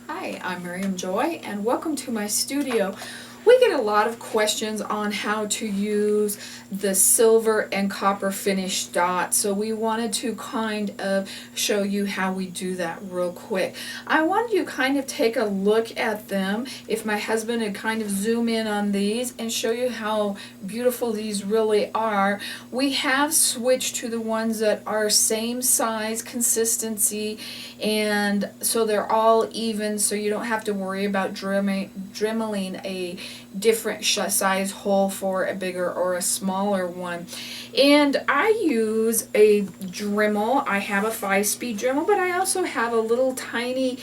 Hi, I'm Miriam Joy and welcome to my studio. We get a lot of questions on how to use the silver and copper finish dots, so we wanted to kind of show you how we do that real quick. I want you to kind of take a look at them. If my husband would kind of zoom in on these and show you how beautiful these really are. We have switched to the ones that are same size, consistency, and so they're all even, so you don't have to worry about dremeling a different size hole for a bigger or a smaller one. And I use a Dremel. I have a 5-speed Dremel, but I also have a little tiny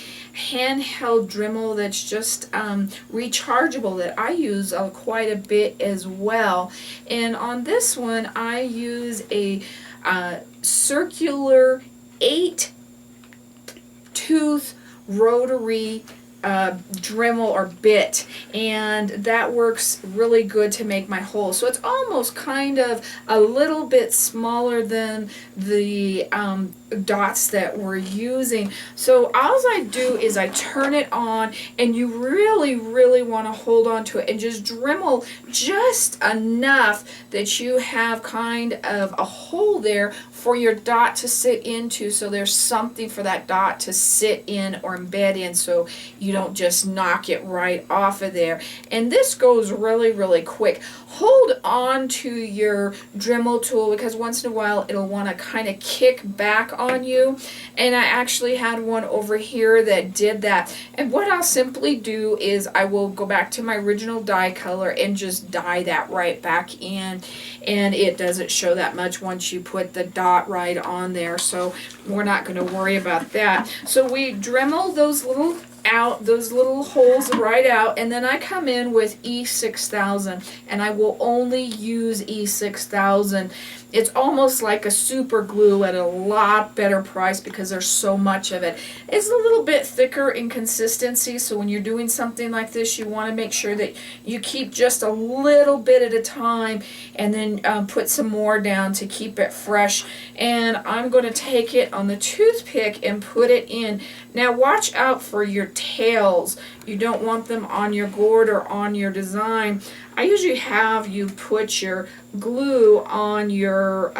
handheld Dremel that's just rechargeable that I use quite a bit as well. And on this one I use a circular 8-tooth rotary Dremel or bit, and that works really good to make my hole. So it's almost kind of a little bit smaller than the dots that we're using. So all I do is I turn it on, and you really want to hold on to it and just Dremel just enough that you have kind of a hole there for your dot to sit into, so there's something for that dot to sit in or embed in, so you don't just knock it right off of there. And this goes really quick. Hold on to your Dremel tool, because once in a while it'll want to kind of kick back on you, and I actually had one over here that did that. And what I'll simply do is I will go back to my original dye color and just dye that right back in, and it doesn't show that much once you put the dot right on there, so we're not going to worry about that. So we Dremel those little holes right out, and then I come in with E6000, and I will only use E6000. It's almost like a super glue at a lot better price because there's so much of it. It's a little bit thicker in consistency, so when you're doing something like this, you want to make sure that you keep just a little bit at a time, and then put some more down to keep it fresh. And I'm going to take it on the toothpick and put it in. Now watch out for your tails. You don't want them on your gourd or on your design. I usually have you put your glue on your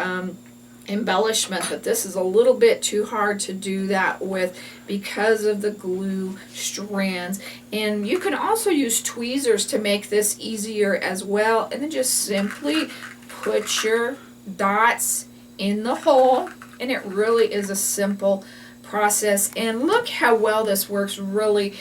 embellishment, but this is a little bit too hard to do that with because of the glue strands. And you can also use tweezers to make this easier as well, and then just simply put your dots in the hole, and it really is a simple process. And look how well this works really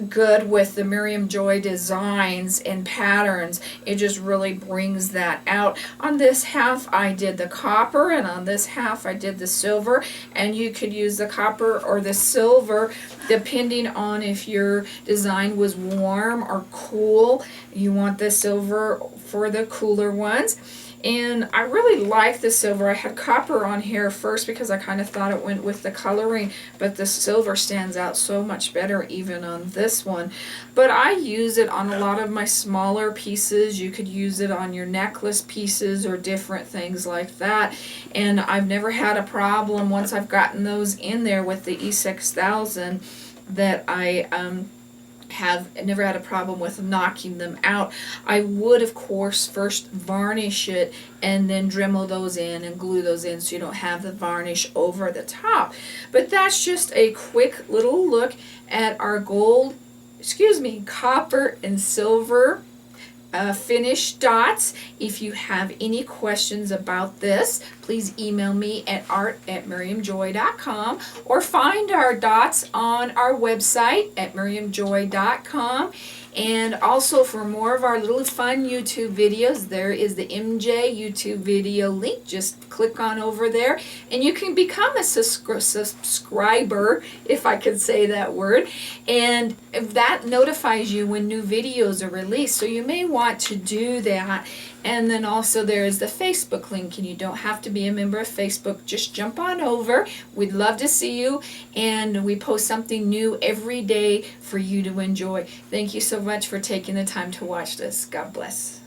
good with the Miriam Joy designs and patterns. It just really brings that out. On this half I did the copper, and on this half I did the silver, and you could use the copper or the silver depending on if your design was warm or cool. You want the silver for the cooler ones. And I really like the silver. I had copper on here first because I kind of thought it went with the coloring, but the silver stands out so much better even on this one. But I use it on a lot of my smaller pieces. You could use it on your necklace pieces or different things like that. And I've never had a problem once I've gotten those in there with the E6000 that I have never had a problem with knocking them out. I would of course first varnish it and then Dremel those in and glue those in so you don't have the varnish over the top. But that's just a quick little look at our copper and silver finished dots. If you have any questions about this, please email me at art@miriamjoy.com or find our dots on our website at miriamjoy.com. And also for more of our little fun YouTube videos, there is the MJ YouTube video link. Just click on over there and you can become a subscriber, if I could say that word, and that notifies you when new videos are released, so you may want to do that. And then also there is the Facebook link, and you don't have to be a member of Facebook. Just jump on over. We'd love to see you, and we post something new every day for you to enjoy. Thank you so much for taking the time to watch this. God bless.